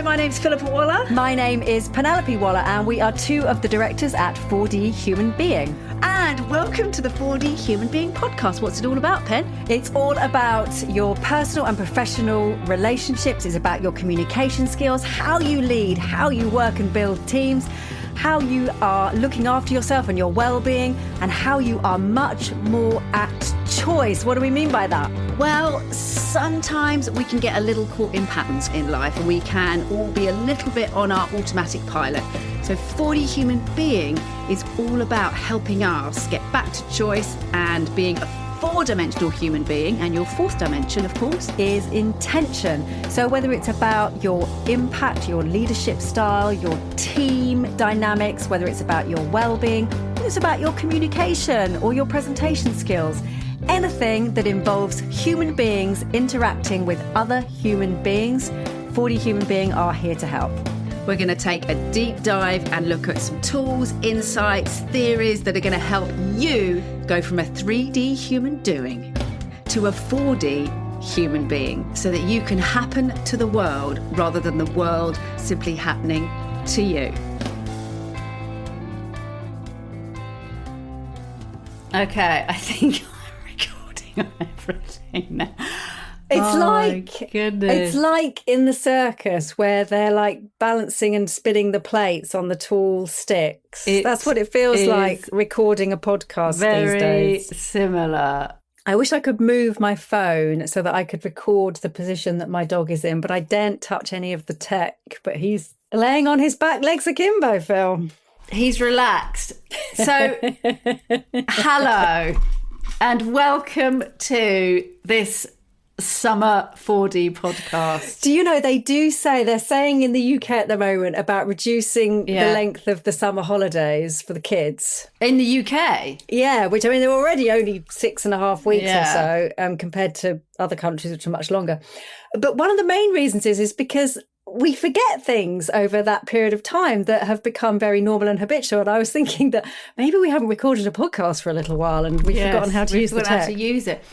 Hello, my name's Philippa Waller. My name is Penelope Waller, and we are two of the directors at 4D Human Being. And welcome to the 4D Human Being podcast. What's it all about, Pen? It's all about your personal and professional relationships. It's about your communication skills, how you lead, how you work and build teams, how you are looking after yourself and your well-being, and how you are much more at choice. What do we mean by that? Well, sometimes we can get a little caught in patterns in life, and we can all be a little bit on our automatic pilot. So 4D Human Being is all about helping us get back to choice and being a four-dimensional human being. And your fourth dimension, of course, is intention. So whether it's about your impact, your leadership style, your team dynamics, whether it's about your well-being, whether it's about your communication or your presentation skills, anything that involves human beings interacting with other human beings, 4D Human Being are here to help. we're going to take a deep dive and look at some tools, insights, theories that are going to help you go from a 3D human doing to a 4D human being, so that you can happen to the world rather than the world simply happening to you. Okay, I think I'm recording on everything now. It's like in the circus where they're like balancing and spinning the plates on the tall sticks. That's what it feels like recording a podcast these days. Very similar. I wish I could move my phone so that I could record the position that my dog is in, but I daren't touch any of the tech. But he's laying on his back legs akimbo, Phil. He's relaxed. So, hello and welcome to this Summer 4D podcast. Do you know, they're saying in the UK at the moment about reducing the length of the summer holidays for the kids. In the UK? Yeah, which I mean, they're already only 6.5 weeks or so compared to other countries which are much longer. But one of the main reasons is because we forget things over that period of time that have become very normal and habitual. And I was thinking that maybe we haven't recorded a podcast for a little while and we've forgotten how to use the tech. How to use it.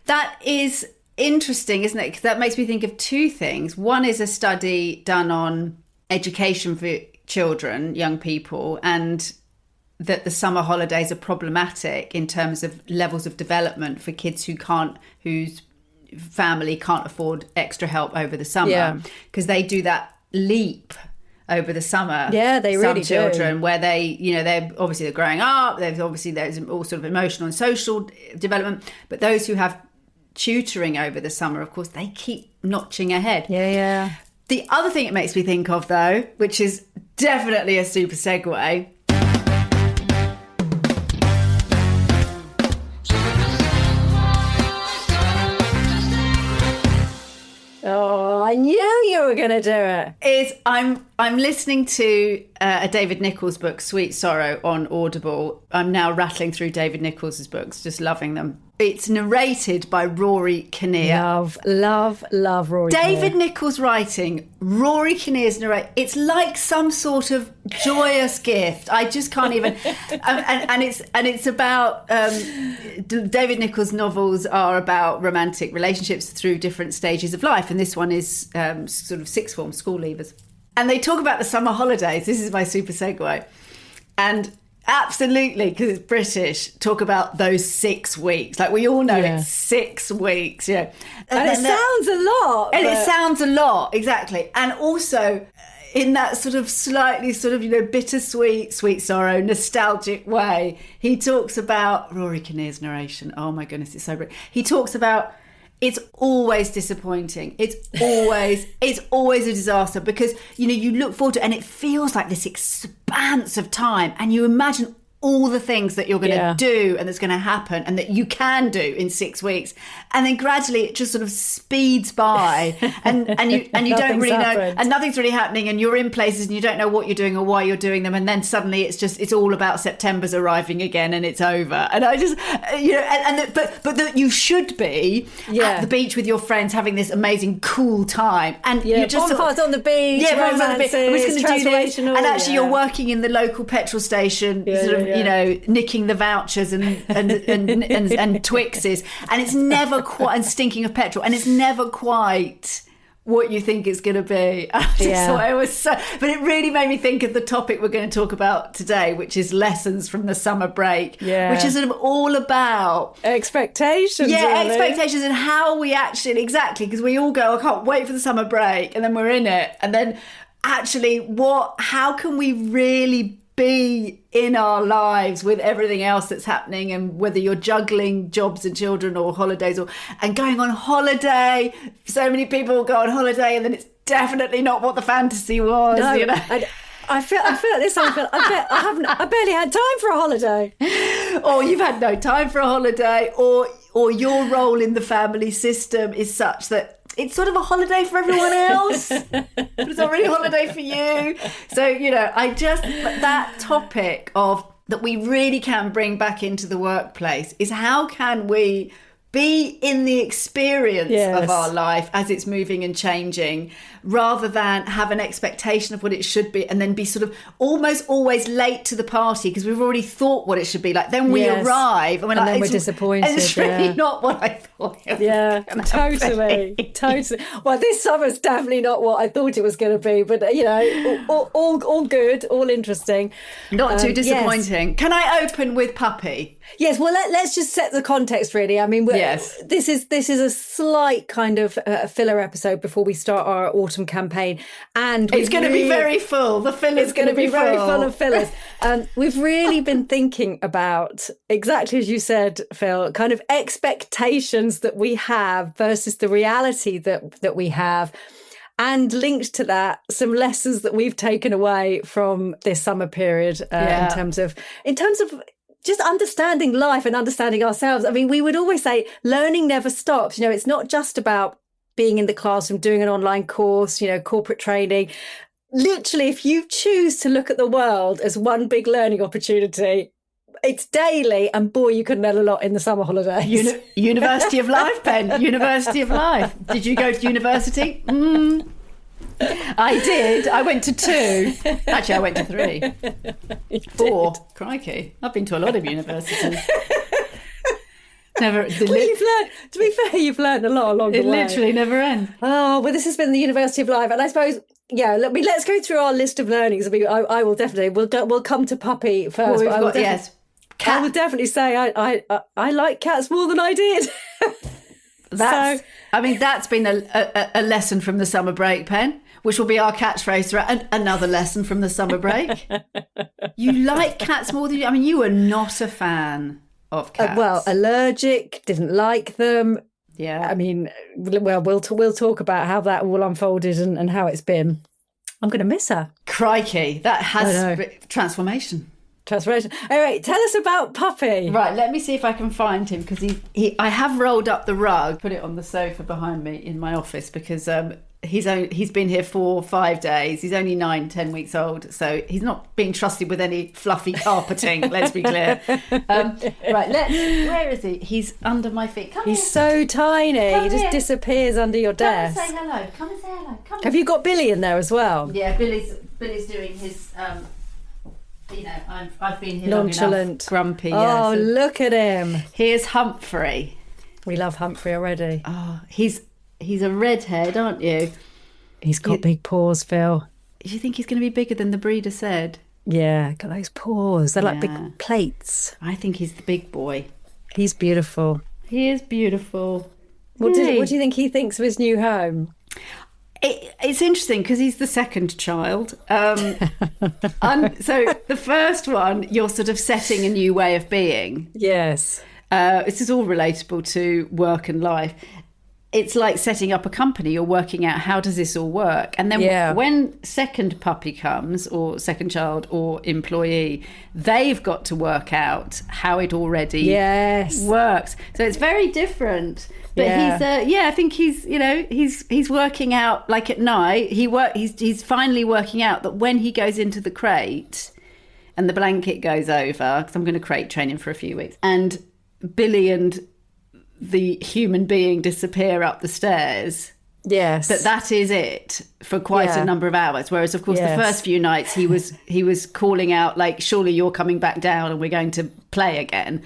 That is interesting, isn't it? Because that makes me think of two things. One is a study done on education for children, young people, and that the summer holidays are problematic in terms of levels of development for kids whose family can't afford extra help over the summer, because they do that leap over the summer. Yeah, they really do. Some children where they're growing up. There's all sort of emotional and social development, but those who have tutoring over the summer, of course, they keep notching ahead. Yeah. The other thing it makes me think of, though, which is definitely a super segue, oh, I knew you were going to do it. Is I'm listening to a David Nicholls book, Sweet Sorrow, on Audible. I'm now rattling through David Nicholls' books, just loving them. It's narrated by Rory Kinnear. Love Rory David Kinnear. Nicholls writing, Rory Kinnear's narrate. It's like some sort of joyous gift. I just can't even. And it's about David Nicholls' novels are about romantic relationships through different stages of life, and this one is sort of sixth form school leavers. And they talk about the summer holidays. This is my super segue, and absolutely, because it's British, talk about those 6 weeks. Like, we all know it's 6 weeks, And it sounds a lot. And it sounds a lot, exactly. And also, in that sort of slightly bittersweet, sweet sorrow, nostalgic way, he talks about Rory Kinnear's narration. Oh my goodness, it's so brilliant. He talks about it's always disappointing. It's always a disaster, because, you look forward to it and it feels like this expanse of time, and you imagine all the things that you're going to do and that's going to happen and that you can do in 6 weeks, and then gradually it just sort of speeds by and you don't really know, and nothing's really happening, and you're in places and you don't know what you're doing or why you're doing them, and then suddenly it's all about September's arriving again and it's over. And I just but that you should be at the beach with your friends having this amazing cool time, and you're just bonfires on the beach, romances, we're just going to do this, and actually you're working in the local petrol station, nicking the vouchers and Twixes, and it's never quite, and stinking of petrol, and it's never quite what you think it's going to be. I just thought it was so, but it really made me think of the topic we're going to talk about today, which is lessons from the summer break, which is sort of all about expectations. Yeah, really. expectations and how we actually, exactly, because we all go, I can't wait for the summer break, and then we're in it, and then actually how can we really be in our lives with everything else that's happening, and whether you're juggling jobs and children or holidays and going on holiday. So many people go on holiday and then it's definitely not what the fantasy was. No, you know? I feel like this time I barely had time for a holiday. Or you've had no time for a holiday, or your role in the family system is such that it's sort of a holiday for everyone else, but it's not really a holiday for you. So, you know, that topic of that we really can bring back into the workplace is how can we be in the experience of our life as it's moving and changing, rather than have an expectation of what it should be and then be sort of almost always late to the party because we've already thought what it should be. Like then we arrive and we're then we're disappointed. And it's really not what I thought it was. Totally. Well, this summer's definitely not what I thought it was going to be, but you know, all good, all interesting. Not too disappointing. Yes. Can I open with puppy? Yes, well, let's just set the context, really. I mean, this is a slight kind of filler episode before we start our autumn campaign. And it's going to be very full. The filler's going to be very full of fillers. We've really been thinking about, exactly as you said, Phil, kind of expectations that we have versus the reality that we have. And linked to that, some lessons that we've taken away from this summer period in terms of just understanding life and understanding ourselves. I mean, we would always say learning never stops. You know, it's not just about being in the classroom, doing an online course, you know, corporate training. Literally, if you choose to look at the world as one big learning opportunity, it's daily, and boy, you could learn a lot in the summer holidays. University of Life, Pen. University of Life. Did you go to university? I did. I went to 2. Actually, I went to 3. 4. Crikey. I've been to a lot of universities. Never. You've learned. To be fair, you've learned a lot along the way. It literally never ends. Oh, well, this has been the University of Life, and I suppose, let's go through our list of learnings. I mean, I will definitely. We'll come to puppy first. Well, I would definitely say I like cats more than I did. That's been a lesson from the summer break, Pen, which will be our catchphrase throughout. Another lesson from the summer break. You like cats more than you. I mean, you were not a fan of cats. Well, allergic, didn't like them. Yeah. I mean, well, we'll talk about how that all unfolded and how it's been. I'm going to miss her. Crikey, that has transformation. Transformation. All right, tell us about Puppy. Right, let me see if I can find him, because I have rolled up the rug, put it on the sofa behind me in my office, because he's been here 4 or 5 days. He's only 9-10 weeks old, so he's not being trusted with any fluffy carpeting. Let's be clear. Where is he? He's under my feet. He's so tiny. He just disappears under your desk. Come and say hello. Come and say hello. Have you got Billy in there as well? Yeah, Billy's doing his. I've been here nonchalant, long enough. Grumpy. Oh, look at him. Here's Humphrey. We love Humphrey already. Oh, he's a redhead, aren't you? He's got big paws, Phil. Do you think he's going to be bigger than the breeder said? Yeah, got those paws. They're like big plates. I think he's the big boy. He's beautiful. He is beautiful. What do you think he thinks of his new home? It's interesting because he's the second child. So the first one, you're sort of setting a new way of being. Yes. This is all relatable to work and life. It's like setting up a company. You're working out, how does this all work? And then when second puppy comes, or second child or employee, they've got to work out how it already works. So it's very different. But I think he's working out, like at night, he's finally working out that when he goes into the crate and the blanket goes over, because I'm going to crate train him for a few weeks, and Billy and the human being disappear up the stairs. Yes. That is it for quite a number of hours. Whereas, of course, the first few nights he was calling out, like, surely you're coming back down and we're going to play again.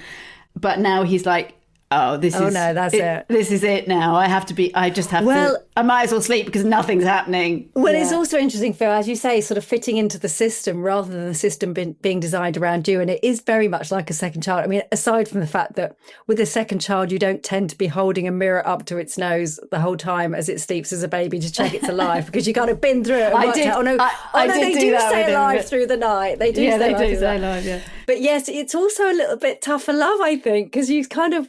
But now he's like, oh, no, that's it. This is it now. I might as well sleep because nothing's happening. Well, it's also interesting, Phil, as you say, sort of fitting into the system rather than the system being designed around you. And it is very much like a second child. I mean, aside from the fact that with a second child, you don't tend to be holding a mirror up to its nose the whole time as it sleeps as a baby to check it's alive, because you got to been through it. And they do stay alive through the night. They do stay alive, yeah. But yes, it's also a little bit tougher love, I think, because you kind of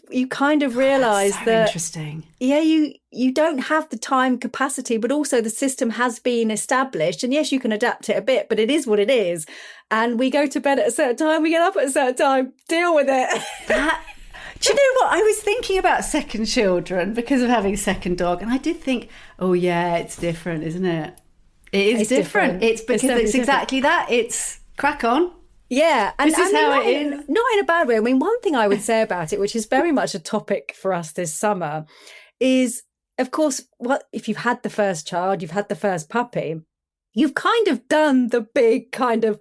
realise that interesting. Yeah, you don't have the time capacity, but also the system has been established. And yes, you can adapt it a bit, but it is what it is. And we go to bed at a certain time, we get up at a certain time, deal with it. Do you know what? I was thinking about second children because of having a second dog. And I did think, oh yeah, it's different, isn't it? It's different. It's because it's exactly that. It's crack on. Yeah, and this is how it is. Not in a bad way. I mean, one thing I would say about it, which is very much a topic for us this summer, is, of course, if you've had the first child, you've had the first puppy, you've kind of done the big kind of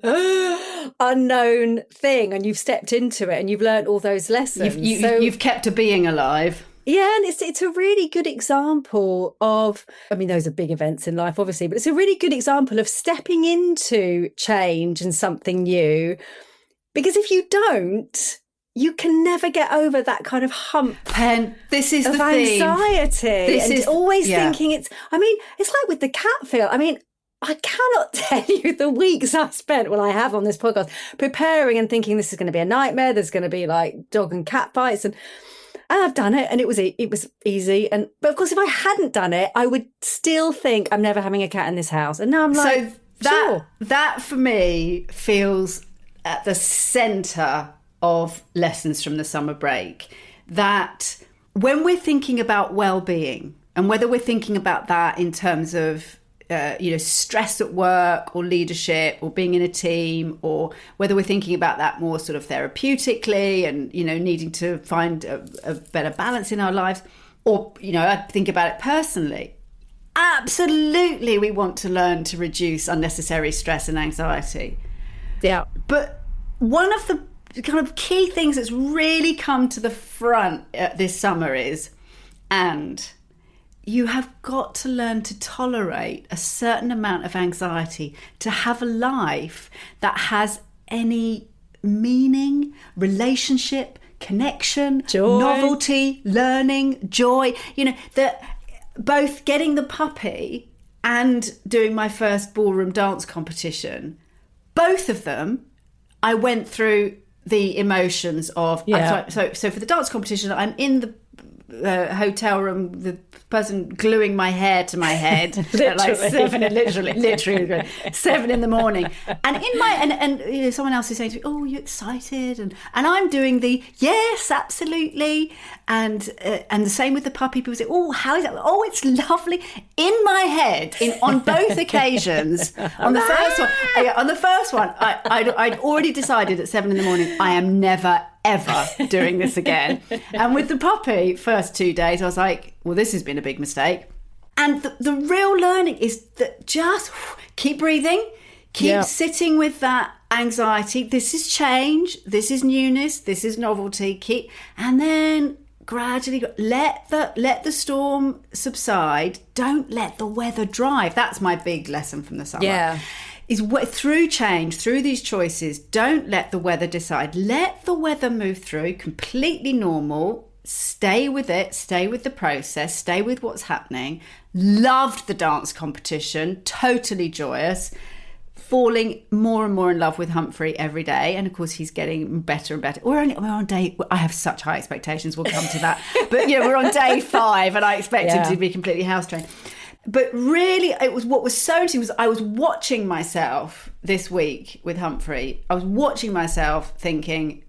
unknown thing, and you've stepped into it, and you've learned all those lessons. You've kept a being alive. Yeah, and it's a really good example of, I mean, those are big events in life, obviously, but it's a really good example of stepping into change and something new. Because if you don't, you can never get over that kind of hump. Pen, this is of the anxiety. This is always thinking it's like with the cat feel. I mean, I cannot tell you the weeks I've spent, I have on this podcast, preparing and thinking this is going to be a nightmare. There's going to be like dog and cat fights, and I've done it, and it was easy. But of course, if I hadn't done it, I would still think I'm never having a cat in this house. And now I'm like, that for me feels at the centre of lessons from the summer break. That when we're thinking about well-being, and whether we're thinking about that in terms of stress at work or leadership or being in a team, or whether we're thinking about that more sort of therapeutically and, needing to find a better balance in our lives, or, I think about it personally. Absolutely, we want to learn to reduce unnecessary stress and anxiety. Yeah. But one of the kind of key things that's really come to the front this summer is, and you have got to learn to tolerate a certain amount of anxiety to have a life that has any meaning, relationship, connection, joy, novelty, learning, joy. That both getting the puppy and doing my first ballroom dance competition, both of them, I went through the emotions of. Yeah. So for the dance competition, I'm in the hotel room, the person gluing my hair to my head at like 7 in the morning, and in my and someone else is saying to me, oh, you're excited, and I'm doing the yes, absolutely, and the same with the puppy. People say, oh, how is that? Oh, it's lovely. In my head, on both occasions, on the first one, I'd already decided at 7 in the morning, I am never ever doing this again. And with the puppy, first 2 days, I was like, well, this has been a big mistake. And the real learning is that just keep breathing, keep sitting with that anxiety. This is change, this is newness, this is novelty. And then gradually let the storm subside. Don't let the weather drive. That's my big lesson from the summer. Yeah. Is through change, through these choices, don't let the weather decide. Let the weather move through, completely normal. Stay with it, stay with the process, stay with what's happening. Loved the dance competition, totally joyous. Falling more and more in love with Humphrey every day. And of course, he's getting better and better. We're on day, I have such high expectations, we'll come to that. But we're on day 5 and I expect him to be completely house trained. But really, what was so interesting was I was watching myself this week with Humphrey. I was watching myself thinking,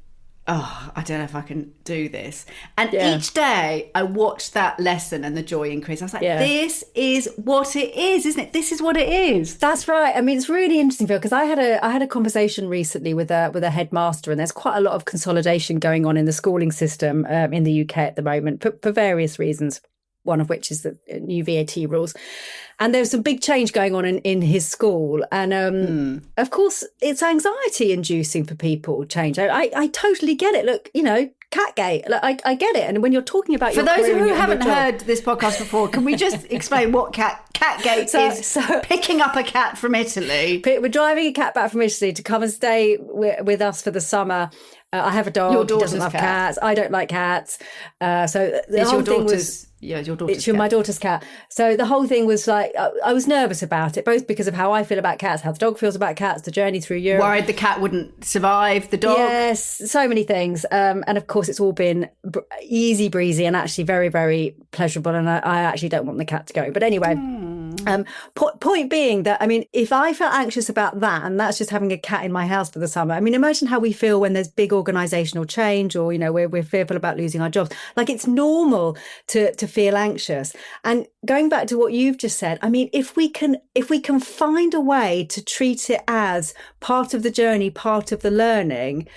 oh, I don't know if I can do this. And each day I watched that lesson and the joy increase. I was like, this is what it is, isn't it? This is what it is. That's right. I mean, it's really interesting, Phil, because I had a conversation recently with a headmaster, and there's quite a lot of consolidation going on in the schooling system in the UK at the moment for various reasons. One of which is the new VAT rules. And there's some big change going on in his school. And of course, it's anxiety inducing for people, change. I totally get it. Look, Catgate. Like, I get it. And when you're talking about for those who haven't heard this podcast before, can we just explain what Catgate is? So picking up a cat from Italy. We're driving a cat back from Italy to come and stay with us for the summer. I have a dog. Your daughter's doesn't love cat. Cats. I don't like cats. So the it's whole your thing daughter's. was. Yeah, your daughter's It's cat. my daughter's cat. So the whole thing was like, I was nervous about it, both because of how I feel about cats, how the dog feels about cats, the journey through Europe. Worried the cat wouldn't survive the dog. Yes, so many things. And of course, it's all been easy breezy and actually very, very pleasurable. And I actually don't want the cat to go. But anyway, point being that, I mean, if I felt anxious about that, and that's just having a cat in my house for the summer, I mean, imagine how we feel when there's big organisational change, or, you know, we're fearful about losing our jobs. Like, it's normal to feel anxious. And going back to what you've just said, I mean, if we can find a way to treat it as part of the journey, part of the learning,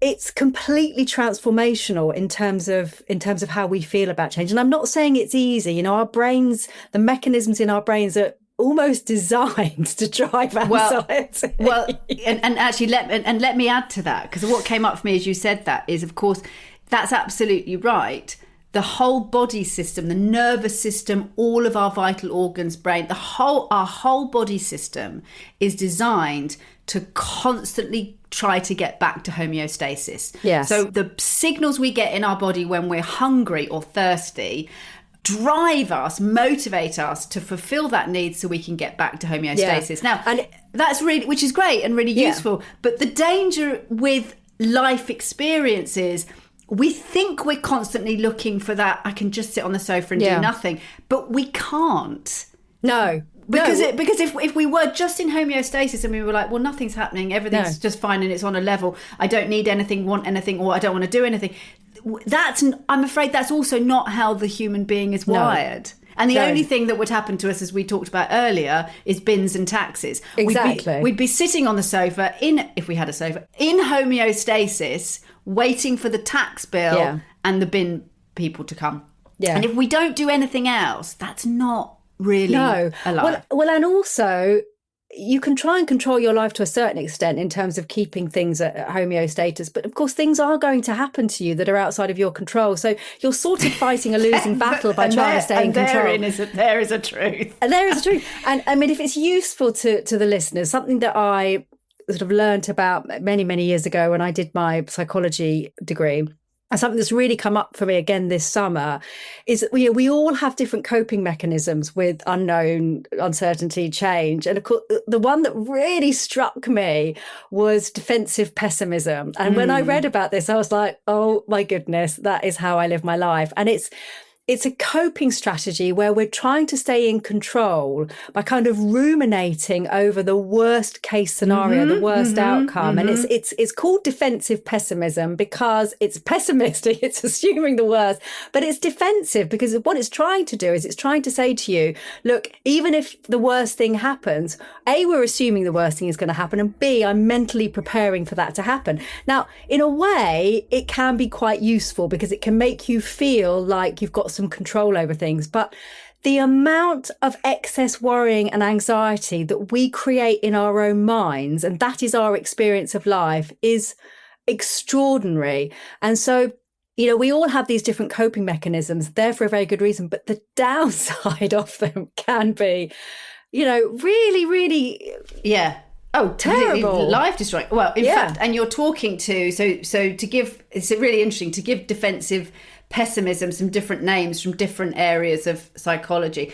it's completely transformational in terms of how we feel about change. And I'm not saying it's easy. You know, our brains, the mechanisms in our brains are almost designed to drive anxiety. Well, and actually let me add to that, because what came up for me as you said that is, of course, that's absolutely right. The whole body system, the nervous system, all of our vital organs, brain, our whole body system is designed to constantly try to get back to homeostasis. Yes. So the signals we get in our body when we're hungry or thirsty drive us, motivate us to fulfill that need so we can get back to homeostasis. Yeah. Now, and that's really, which is great and really useful. But the danger with life experiences, we think we're constantly looking for that, I can just sit on the sofa and do nothing, but we can't. No. Because if we were just in homeostasis and we were like, well, nothing's happening, everything's just fine and it's on a level, I don't need anything, want anything, or I don't want to do anything, I'm afraid that's also not how the human being is wired. And the only thing that would happen to us, as we talked about earlier, is bins and taxes. Exactly. We'd be sitting on the sofa, if we had a sofa, in homeostasis, waiting for the tax bill and the bin people to come. Yeah. And if we don't do anything else, that's not really a life. Well, and also, you can try and control your life to a certain extent in terms of keeping things at homeostasis. But of course, things are going to happen to you that are outside of your control. So you're sort of fighting a losing battle by trying to stay in control. There is a truth. And there is a truth. And I mean, if it's useful to the listeners, something that I sort of learned about many, many years ago when I did my psychology degree, and something that's really come up for me again this summer, is that we all have different coping mechanisms with unknown, uncertainty, change. And of course, the one that really struck me was defensive pessimism. And when I read about this, I was like, oh my goodness, that is how I live my life. And it's a coping strategy where we're trying to stay in control by kind of ruminating over the worst case scenario, the worst outcome. And it's called defensive pessimism because it's pessimistic, it's assuming the worst, but it's defensive because what it's trying to do is it's trying to say to you, look, even if the worst thing happens, A, we're assuming the worst thing is going to happen, and B, I'm mentally preparing for that to happen. Now, in a way, it can be quite useful because it can make you feel like you've got some control over things, but the amount of excess worrying and anxiety that we create in our own minds, and that is our experience of life, is extraordinary. And so, you know, we all have these different coping mechanisms there for a very good reason, but the downside of them can be, you know, really, really terrible, life destroying. Well, in fact, and you're talking to so to give, it's really interesting to give defensive pessimism some different names from different areas of psychology.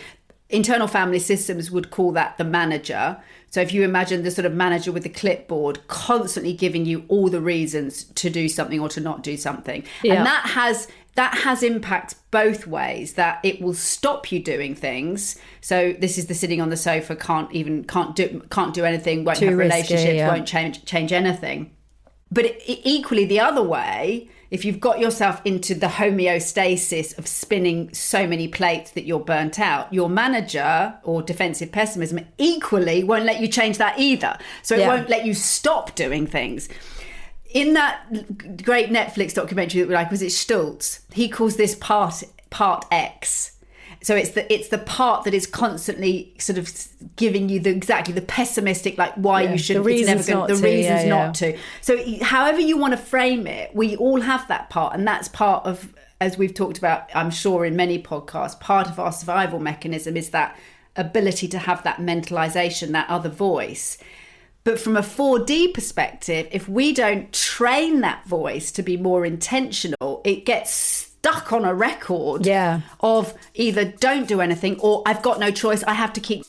Internal family systems would call that the manager. So if you imagine the sort of manager with the clipboard constantly giving you all the reasons to do something or to not do something, and that has impacts both ways, that it will stop you doing things. So this is the sitting on the sofa, can't do anything, won't have relationships, won't change anything. But equally the other way, if you've got yourself into the homeostasis of spinning so many plates that you're burnt out, your manager or defensive pessimism equally won't let you change that either. So it won't let you stop doing things. In that great Netflix documentary that we like, was it Stultz? He calls this part X. So it's the part that is constantly sort of giving you the pessimistic, like why you shouldn't, reasons not to. So however you want to frame it, we all have that part, and that's part of, as we've talked about, I'm sure in many podcasts, part of our survival mechanism is that ability to have that mentalization, that other voice. But from a 4D perspective, if we don't train that voice to be more intentional, it gets stuck on a record of either don't do anything or I've got no choice, I have to keep.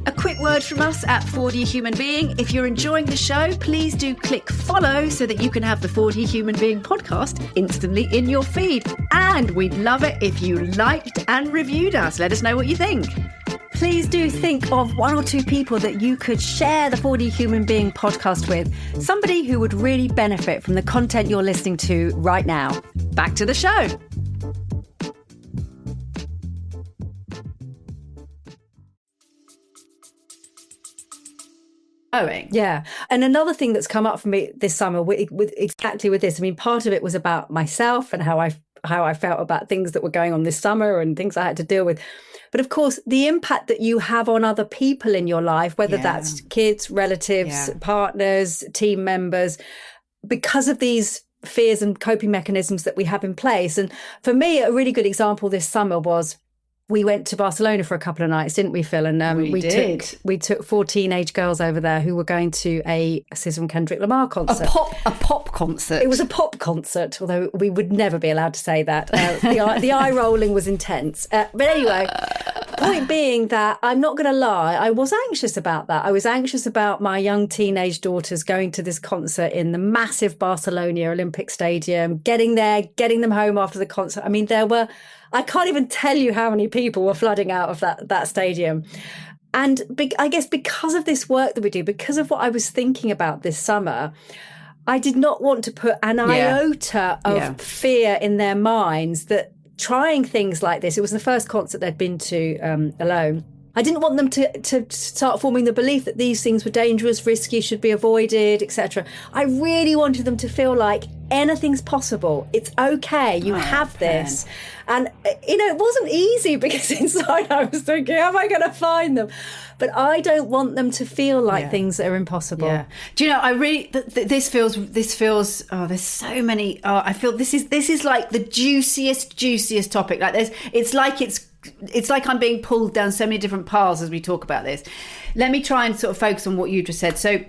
A quick word from us at 4D Human Being. If you're enjoying the show, please do click follow so that you can have the 4D Human Being podcast instantly in your feed. And we'd love it if you liked and reviewed us. Let us know what you think. Please do think of one or two people that you could share the 4D Human Being podcast with. Somebody who would really benefit from the content you're listening to right now. Back to the show. Yeah. And another thing that's come up for me this summer with exactly with this, I mean, part of it was about myself and how I felt about things that were going on this summer and things I had to deal with. But of course, the impact that you have on other people in your life, whether that's kids, relatives, partners, team members, because of these fears and coping mechanisms that we have in place. And for me, a really good example this summer was we went to Barcelona for a couple of nights, didn't we, Phil? And we took 4 teenage girls over there who were going to a SZA and Kendrick Lamar concert. A pop concert. It was a pop concert, although we would never be allowed to say that. The eye rolling was intense. But anyway, point being that I'm not going to lie, I was anxious about that. I was anxious about my young teenage daughters going to this concert in the massive Barcelona Olympic Stadium, getting there, getting them home after the concert. I mean, I can't even tell you how many people were flooding out of that stadium. And I guess because of this work that we do, because of what I was thinking about this summer, I did not want to put an iota of fear in their minds that trying things like this, it was the first concert they'd been to alone. I didn't want them to start forming the belief that these things were dangerous, risky, should be avoided, etc. I really wanted them to feel like anything's possible. It's okay. You have this. And, it wasn't easy because inside I was thinking, how am I going to find them? But I don't want them to feel like things are impossible. Yeah. Do you know, I really, this feels, there's so many, I feel this is like the juiciest topic. Like it's like I'm being pulled down so many different paths as we talk about this. Let me try and sort of focus on what you just said. So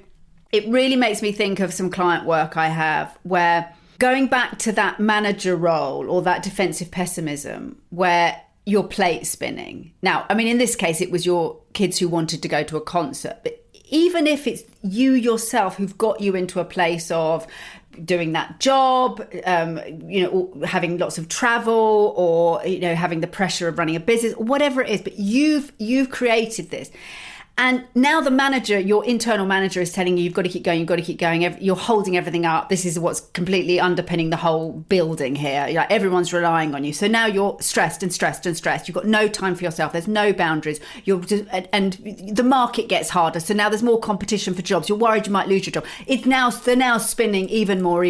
it really makes me think of some client work I have where going back to that manager role or that defensive pessimism where your plate's spinning. Now, I mean, in this case, it was your kids who wanted to go to a concert. But even if it's you yourself who've got you into a place of doing that job, having lots of travel or, having the pressure of running a business, whatever it is, but you've created this. And now the manager, your internal manager is telling you, you've got to keep going. You're holding everything up. This is what's completely underpinning the whole building here. Like everyone's relying on you. So now you're stressed. You've got no time for yourself. There's no boundaries. And the market gets harder. So now there's more competition for jobs. You're worried you might lose your job. They're now spinning even more.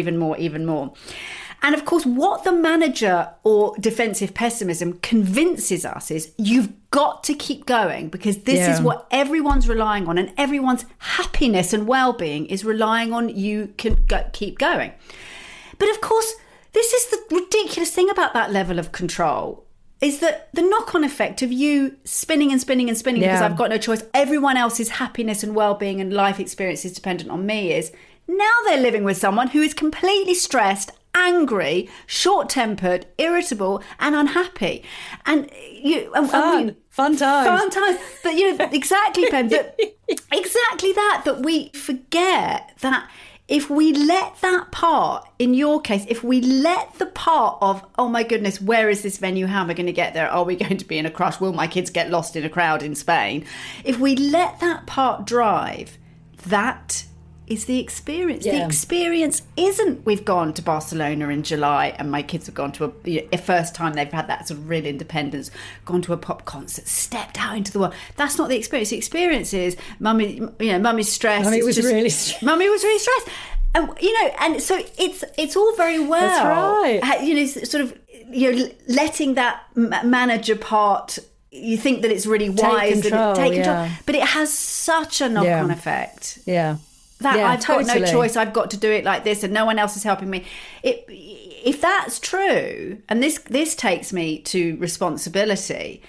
And of course, what the manager or defensive pessimism convinces us is you've got to keep going because this is what everyone's relying on, and everyone's happiness and well-being is relying on you can keep going. But of course, this is the ridiculous thing about that level of control is that the knock-on effect of you spinning because I've got no choice, everyone else's happiness and well-being and life experience is dependent on me is now they're living with someone who is completely stressed, angry, short-tempered, irritable, and unhappy. And fun times. But exactly, Pen. But exactly that we forget that if we let that part, in your case, if we let the part of, oh my goodness, where is this venue? How am I going to get there? Are we going to be in a crush? Will my kids get lost in a crowd in Spain? If we let that part drive, that is the experience. Yeah. The experience isn't we've gone to Barcelona in July and my kids have gone to a first time they've had that sort of real independence, gone to a pop concert, stepped out into the world. That's not the experience. The experience is mummy's stressed. Mummy was really stressed. Mummy was really stressed. And so it's all very well. That's right. Sort of letting that manager part. You think that it's really wise take control, but it has such a knock-on effect. Yeah. I've got no choice. I've got to do it like this, and no one else is helping me. If that's true, and this takes me to responsibility.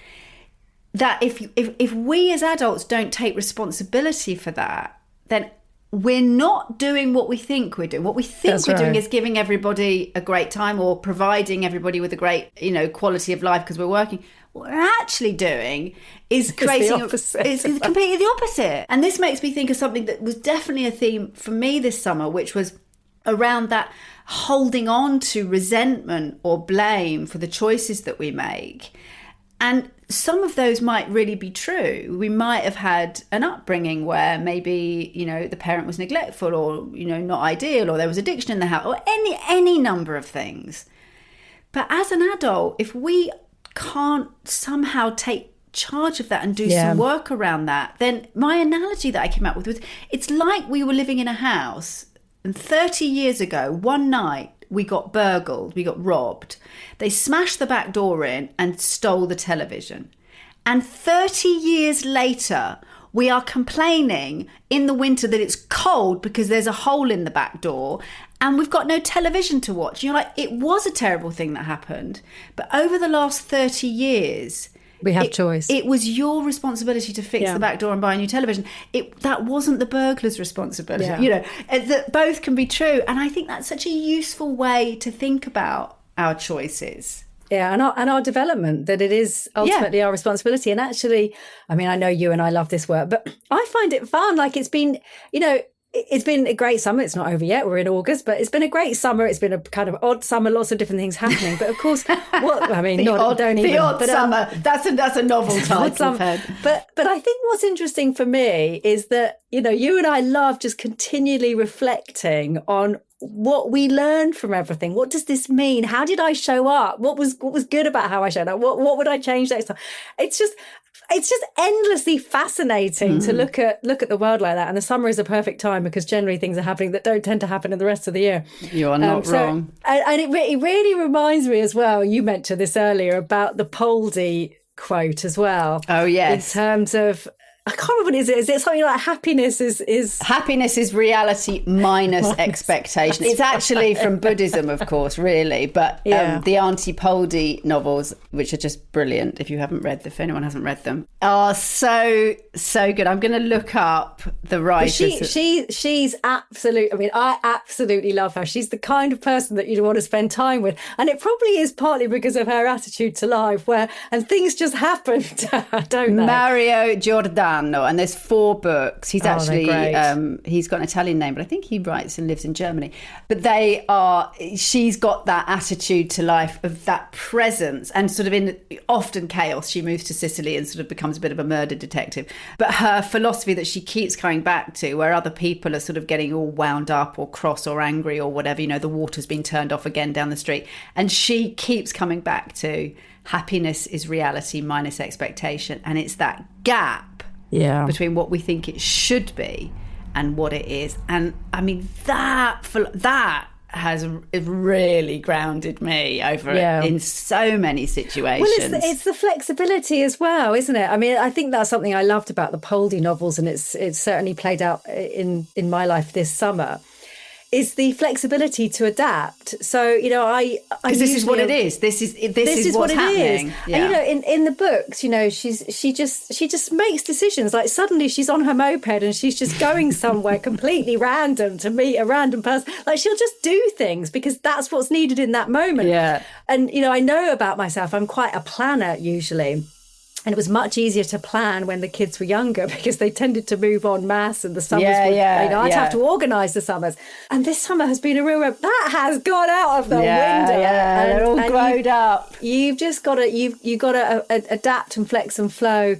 That if we as adults don't take responsibility for that, then we're not doing what we think we're doing. What we think we're doing is giving everybody a great time or providing everybody with a great, quality of life because we're working. What we're actually doing is creating is completely the opposite. And this makes me think of something that was definitely a theme for me this summer, which was around that holding on to resentment or blame for the choices that we make. And some of those might really be true. We might have had an upbringing where maybe, the parent was neglectful or, not ideal, or there was addiction in the house, or any number of things. But as an adult, if we can't somehow take charge of that and do some work around that, then my analogy that I came up with was, it's like we were living in a house and 30 years ago, one night, we got burgled, we got robbed. They smashed the back door in and stole the television. And 30 years later, we are complaining in the winter that it's cold because there's a hole in the back door and we've got no television to watch. You're like, it was a terrible thing that happened. But over the last 30 years... we have choice. It was your responsibility to fix the back door and buy a new television. That wasn't the burglar's responsibility. That both can be true. And I think that's such a useful way to think about our choices. Yeah, and our development, that it is ultimately our responsibility. And actually, I mean, I know you and I love this work, but I find it fun. Like it's been, it's been a great summer. It's not over yet. We're in August, but it's been a great summer. It's been a kind of odd summer, lots of different things happening. But of course, summer. That's a novel title. But I think what's interesting for me is that, you and I love just continually reflecting on what we learned from everything. What does this mean? How did I show up? What was good about how I showed up? What would I change next time? It's just endlessly fascinating to look at the world like that. And the summer is a perfect time because generally things are happening that don't tend to happen in the rest of the year. You are not wrong. And it really reminds me as well, you mentioned this earlier, about the Poldy quote as well. Oh, yes. In terms of, I can't remember what it is. Is it something like happiness is reality minus expectation? It's actually from Buddhism, of course, really. But the Auntie Poldy novels, which are just brilliant, if anyone hasn't read them, are so good. I'm going to look up the writers. She's absolute. I mean, I absolutely love her. She's the kind of person that you'd want to spend time with, and it probably is partly because of her attitude to life, and things just happen to her, don't they? Mario Giordano. And there's 4 books. He's actually he's got an Italian name, but I think he writes and lives in Germany. But she's got that attitude to life of that presence, and sort of in often chaos, she moves to Sicily and sort of becomes a bit of a murder detective. But her philosophy that she keeps coming back to, where other people are sort of getting all wound up or cross or angry or whatever, the water's been turned off again down the street, and she keeps coming back to happiness is reality minus expectation. And it's that gap between what we think it should be and what it is. And I mean, that has really grounded me in so many situations. Well, it's the flexibility as well, isn't it? I mean, I think that's something I loved about the Poldy novels, and it's certainly played out in my life this summer, is the flexibility to adapt. So, because this is what it is. This is what's happening. Yeah. And in the books, she just makes decisions. Like suddenly she's on her moped and she's just going somewhere completely random to meet a random person. Like she'll just do things because that's what's needed in that moment. Yeah. And I know about myself, I'm quite a planner usually. And it was much easier to plan when the kids were younger because they tended to move en masse, and the summers I'd have to organise the summers. And this summer has been a real that has gone out of the window. Yeah, and, they're all grown up. You've just got to adapt and flex and flow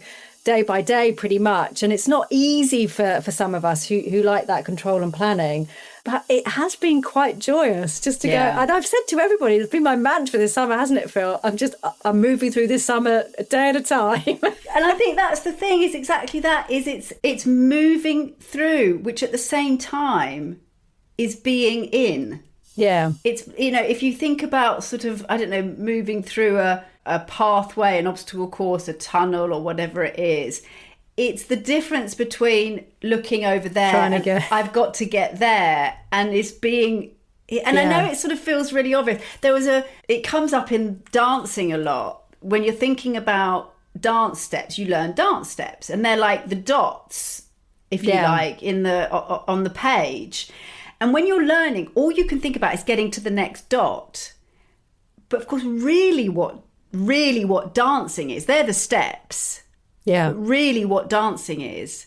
day by day pretty much. And it's not easy for some of us who like that control and planning. But it has been quite joyous just to go. And I've said to everybody, it's been my mantra this summer, hasn't it, Phil? I'm moving through this summer a day at a time. And I think that's the thing, is exactly that, is it's moving through, which at the same time is being in. Yeah. It's, if you think about sort of, I don't know, moving through a pathway, an obstacle course, a tunnel or whatever it is, it's the difference between looking over there and I've got to get there, and it's being, and I know it sort of feels really obvious. It comes up in dancing a lot. When you're thinking about dance steps, you learn dance steps, and they're like the dots, if you like, on the page. And when you're learning, all you can think about is getting to the next dot. But of course, really what dancing is, they're the steps. Yeah. But really what dancing is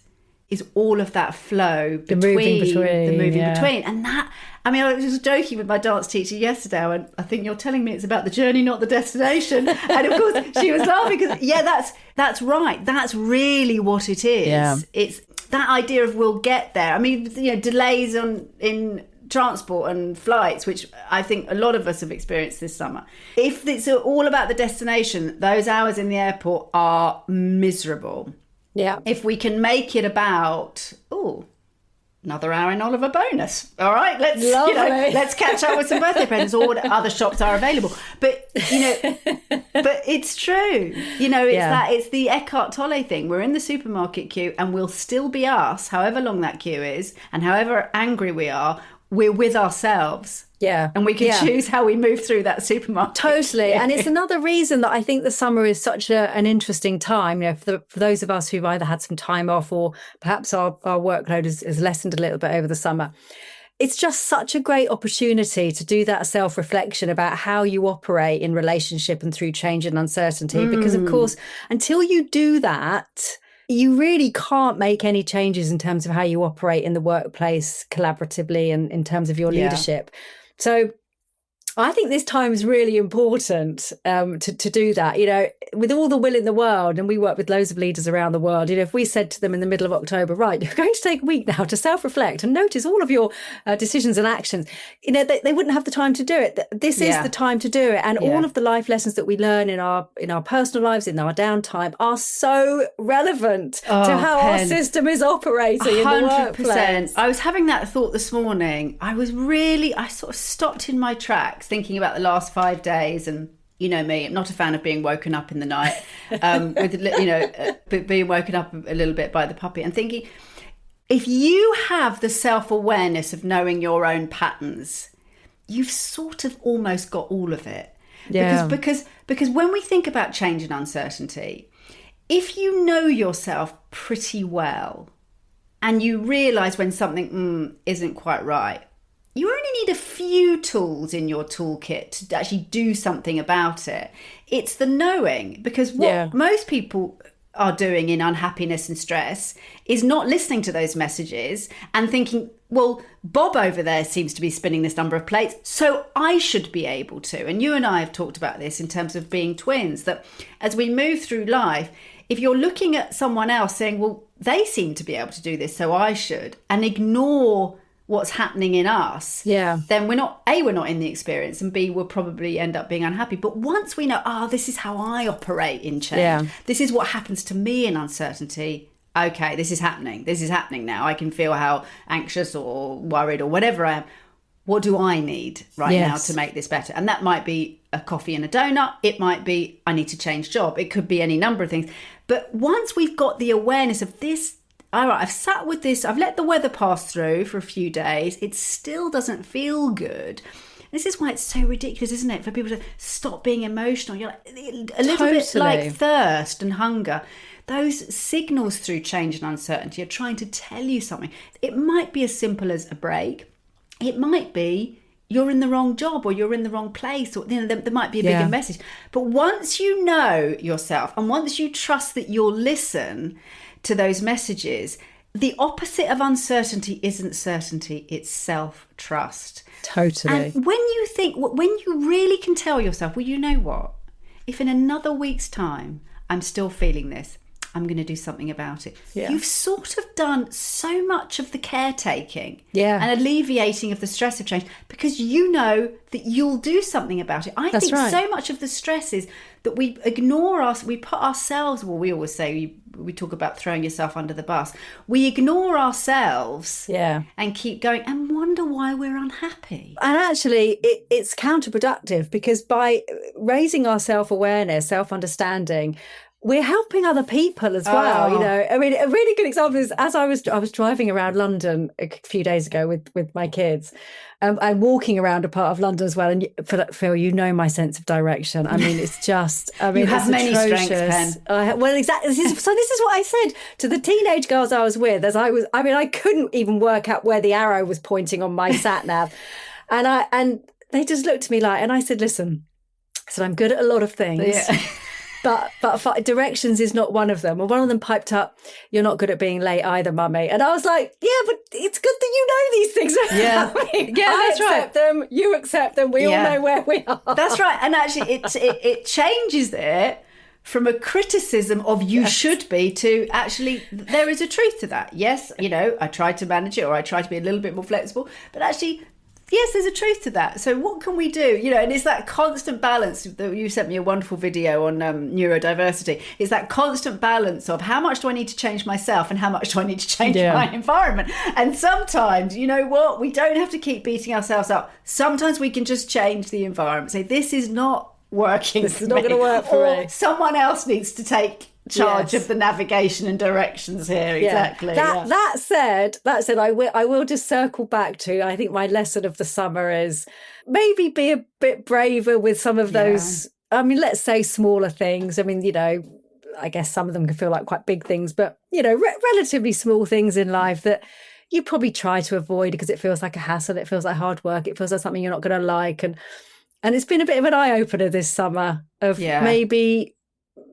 all of that flow between. The moving between. And that, I mean, I was just joking with my dance teacher yesterday, and I think you're telling me it's about the journey, not the destination. And of course, she was laughing because, that's right. That's really what it is. Yeah. It's that idea of we'll get there. I mean, delays in transport and flights, which I think a lot of us have experienced this summer. If it's all about the destination, those hours in the airport are miserable. Yeah. If we can make it about, another hour in Oliver bonus. All right, let's catch up with some birthday presents, or what other shops are available. But but it's true. It's the Eckhart Tolle thing. We're in the supermarket queue, and we'll still be us, however long that queue is, and however angry we are. We're with ourselves. Yeah. And we can choose how we move through that supermarket. Totally. And it's another reason that I think the summer is such an interesting time, for those of us who've either had some time off, or perhaps our workload has lessened a little bit over the summer. It's just such a great opportunity to do that self-reflection about how you operate in relationship and through change and uncertainty. Because, of course, until you do that, you really can't make any changes in terms of how you operate in the workplace collaboratively and in terms of your leadership. So I think this time is really important to do that, with all the will in the world. And we work with loads of leaders around the world. If we said to them in the middle of October, right, you're going to take a week now to self-reflect and notice all of your decisions and actions, they wouldn't have the time to do it. This is the time to do it. And all of the life lessons that we learn in our personal lives, in our downtime, are so relevant to how our system is operating 100%. In the workplace. I was having that thought this morning. I sort of stopped in my tracks thinking about the last 5 days, and me, I'm not a fan of being woken up in the night, being woken up a little bit by the puppy, and thinking, if you have the self-awareness of knowing your own patterns, you've sort of almost got all of it. Yeah. Because when we think about change and uncertainty, if you know yourself pretty well and you realise when something isn't quite right, you only need a few tools in your toolkit to actually do something about it. It's the knowing, because what most people are doing in unhappiness and stress is not listening to those messages and thinking, well, Bob over there seems to be spinning this number of plates, so I should be able to. And you and I have talked about this in terms of being twins, that as we move through life, if you're looking at someone else saying, well, they seem to be able to do this, so I should, and ignore what's happening in us, then we're not in the experience, and B, we'll probably end up being unhappy. But once we know, this is how I operate in change, this is what happens to me in uncertainty, okay, this is happening now, I can feel how anxious or worried or whatever I am. What do I need now to make this better? And that might be a coffee and a donut, it might be I need to change job, it could be any number of things. But once we've got the awareness of this, all right, I've sat with this, I've let the weather pass through for a few days, it still doesn't feel good. This is why it's so ridiculous, isn't it, for people to stop being emotional. You're like, a little bit like thirst and hunger. Those signals through change and uncertainty are trying to tell you something. It might be as simple as a break. It might be you're in the wrong job, or you're in the wrong place, or there might be a bigger message. But once you know yourself, and once you trust that you'll listen to those messages, the opposite of uncertainty isn't certainty, it's self-trust. Totally. And when you really can tell yourself, well, you know what, if in another week's time I'm still feeling this, I'm going to do something about it. Yeah. You've sort of done so much of the caretaking Yeah. and alleviating of the stress of change because you know that you'll do something about it. I think so much of the stress is that we ignore us. We put ourselves, well, we always say, we talk about throwing yourself under the bus. We ignore ourselves and keep going and wonder why we're unhappy. And actually, it's counterproductive because by raising our self-awareness, self-understanding, we're helping other people as well. You know, I mean, a really good example is as I was driving around London a few days ago with my kids. I'm walking around a part of London as well. And Phil, you know my sense of direction. I mean, it's just, I mean, you have many atrocious. Strengths, Pen. Well, exactly. So this is what I said to the teenage girls I was with I couldn't even work out where the arrow was pointing on my sat nav. And they just looked at me and I said, listen, I said, I'm good at a lot of things. Yeah. But directions is not one of them. And one of them piped up, you're not good at being late either, mummy. And I was like, yeah, but it's good that you know these things. Yeah, I accept them, you accept them, we all know where we are. That's right. And actually it changes it from a criticism of you should be to actually there is a truth to that. Yes, you know, I tried to manage it or I tried to be a little bit more flexible, but actually yes, there's a truth to that. So what can we do? You know, and it's that constant balance. You sent me a wonderful video on neurodiversity. It's that constant balance of how much do I need to change myself and how much do I need to change my environment? And sometimes, you know what? We don't have to keep beating ourselves up. Sometimes we can just change the environment. Say, this is not working. This is not going to work for me. Someone else needs to take charge of the navigation and directions here. Exactly. That said, I will just circle back to, I think my lesson of the summer is maybe be a bit braver with some of those, I mean, let's say smaller things. I mean, you know, I guess some of them can feel like quite big things, but, you know, relatively small things in life that you probably try to avoid because it feels like a hassle. It feels like hard work. It feels like something you're not going to like. And it's been a bit of an eye-opener this summer of maybe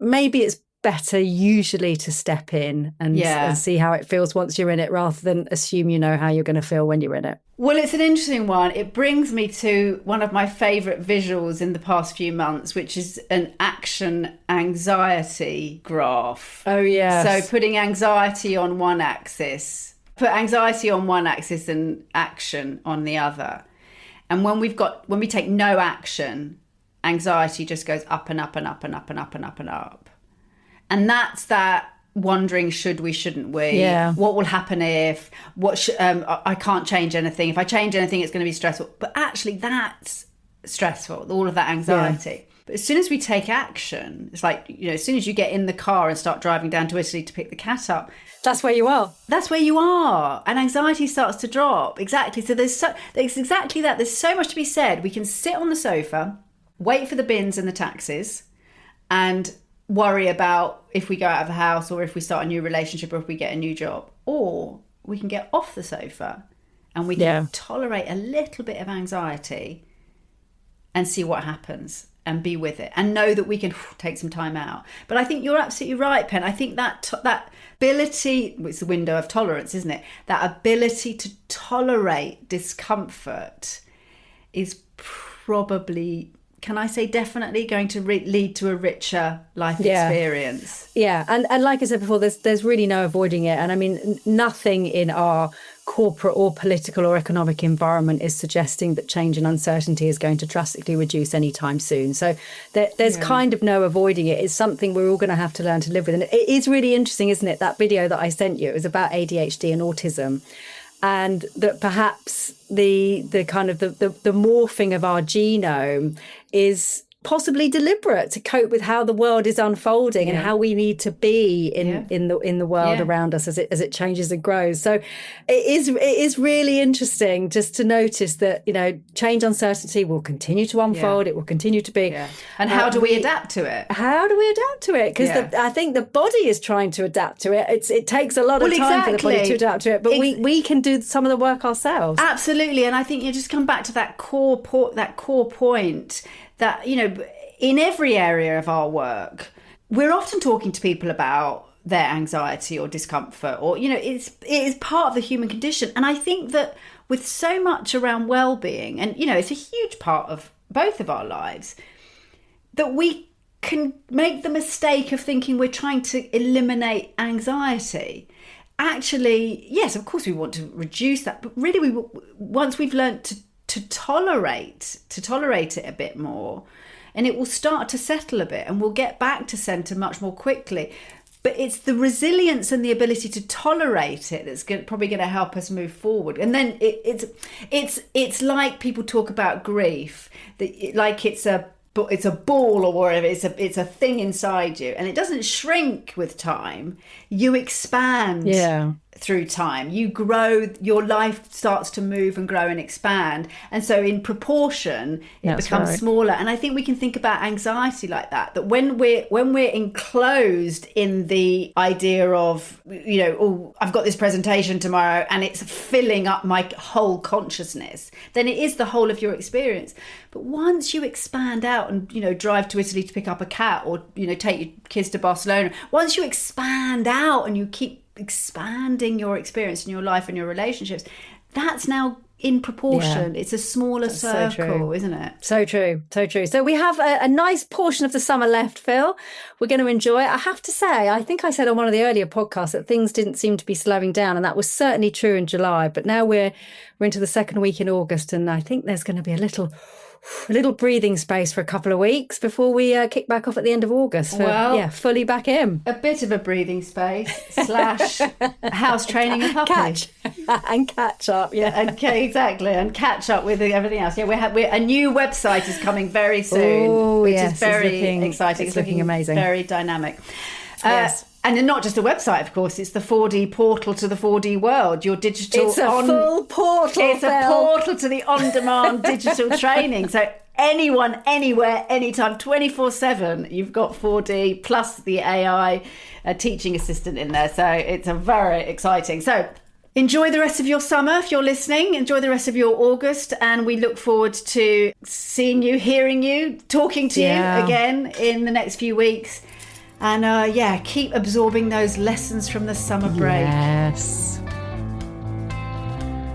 it's better usually to step in and see how it feels once you're in it rather than assume you know how you're going to feel when you're in it. Well, it's an interesting one. It brings me to one of my favourite visuals in the past few months, which is an action anxiety graph. Oh, yes. So putting anxiety on one axis, put anxiety on one axis and action on the other. And when we take no action, anxiety just goes up and up and up and up and up and up and up. And that's that wondering, should we, shouldn't we? Yeah. What will happen if? I can't change anything. If I change anything, it's going to be stressful. But actually, that's stressful, all of that anxiety. Yeah. But as soon as we take action, it's like, you know, as soon as you get in the car and start driving down to Italy to pick the cat up, that's where you are. That's where you are. And anxiety starts to drop. Exactly. So there's exactly that. There's so much to be said. We can sit on the sofa, wait for the bins and the taxis, and worry about if we go out of the house or if we start a new relationship or if we get a new job. Or we can get off the sofa and we can tolerate a little bit of anxiety and see what happens and be with it and know that we can take some time out. But I think you're absolutely right, Pen. I think that ability, it's the window of tolerance, isn't it? That ability to tolerate discomfort is probably, can I say definitely, going to lead to a richer life experience. Yeah, and like I said before, there's really no avoiding it. And I mean, nothing in our corporate or political or economic environment is suggesting that change and uncertainty is going to drastically reduce anytime soon. So there's kind of no avoiding it. It's something we're all going to have to learn to live with. And it is really interesting, isn't it? That video that I sent you, it was about ADHD and autism. And that perhaps the kind of the morphing of our genome is possibly deliberate to cope with how the world is unfolding and how we need to be in the world around us as it changes and grows. So it is really interesting just to notice that, you know, change, uncertainty will continue to unfold. It will continue to be. Yeah. And how do we adapt to it? How do we adapt to it? Because I think the body is trying to adapt to it. It takes a lot of time for the body to adapt to it, but we can do some of the work ourselves. Absolutely. And I think you just come back to that core point that, you know, in every area of our work, we're often talking to people about their anxiety or discomfort, or, you know, it is part of the human condition. And I think that with so much around well-being, and, you know, it's a huge part of both of our lives, that we can make the mistake of thinking we're trying to eliminate anxiety. Actually, yes, of course we want to reduce that, but really once we've learned to tolerate it a bit more, and it will start to settle a bit and we'll get back to center much more quickly. But it's the resilience and the ability to tolerate it that's probably going to help us move forward. And then it's like people talk about grief, like it's a ball or whatever. It's a thing inside you, and it doesn't shrink with time. You expand. Yeah. Through time, you grow, your life starts to move and grow and expand, and so in proportion it becomes smaller. And I think we can think about anxiety like that when we're enclosed in the idea of, I've got this presentation tomorrow and it's filling up my whole consciousness, then it is the whole of your experience. But once you expand out and drive to Italy to pick up a cat, or take your kids to Barcelona, once you expand out and you keep expanding your experience in your life and your relationships, that's now in proportion. Yeah. It's a smaller circle, isn't it? So true. So we have a nice portion of the summer left, Phil. We're going to enjoy it. I have to say, I think I said on one of the earlier podcasts that things didn't seem to be slowing down, and that was certainly true in July. But now we're into the second week in August, and I think there's going to be a little breathing space for a couple of weeks before we kick back off at the end of August. Fully back in. A bit of a breathing space / house training a puppy. Catch up. Yeah. Okay, exactly. And catch up with everything else. Yeah, we're a new website is coming very soon, which is very exciting. It's looking amazing. Very dynamic. Yes. And not just a website, of course, it's the 4D portal to the 4D world, your digital... It's a full portal, It's a portal to the on-demand digital training. So anyone, anywhere, anytime, 24/7, you've got 4D plus the AI teaching assistant in there. So it's a very exciting. So enjoy the rest of your summer if you're listening. Enjoy the rest of your August. And we look forward to seeing you, hearing you, talking to you again in the next few weeks. And keep absorbing those lessons from the summer break. Yes.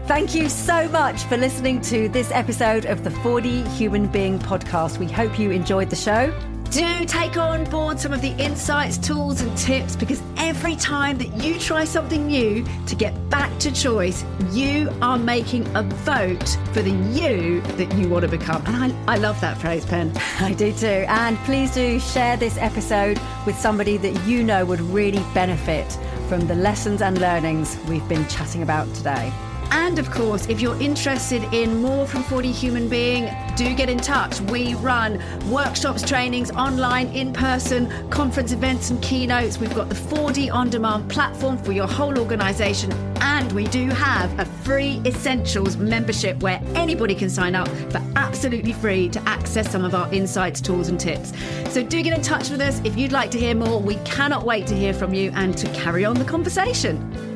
Thank you so much for listening to this episode of the 4D Human Being podcast. We hope you enjoyed the show. Do take on board some of the insights, tools and tips, because every time that you try something new to get back to choice, you are making a vote for the you that you want to become. And I love that phrase, Pen. I do too. And please do share this episode with somebody that you know would really benefit from the lessons and learnings we've been chatting about today. And of course, if you're interested in more from 4D Human Being, do get in touch. We run workshops, trainings, online, in person, conference events and keynotes. We've got the 4D On Demand platform for your whole organisation. And we do have a free Essentials membership where anybody can sign up for absolutely free to access some of our insights, tools and tips. So do get in touch with us if you'd like to hear more. We cannot wait to hear from you and to carry on the conversation.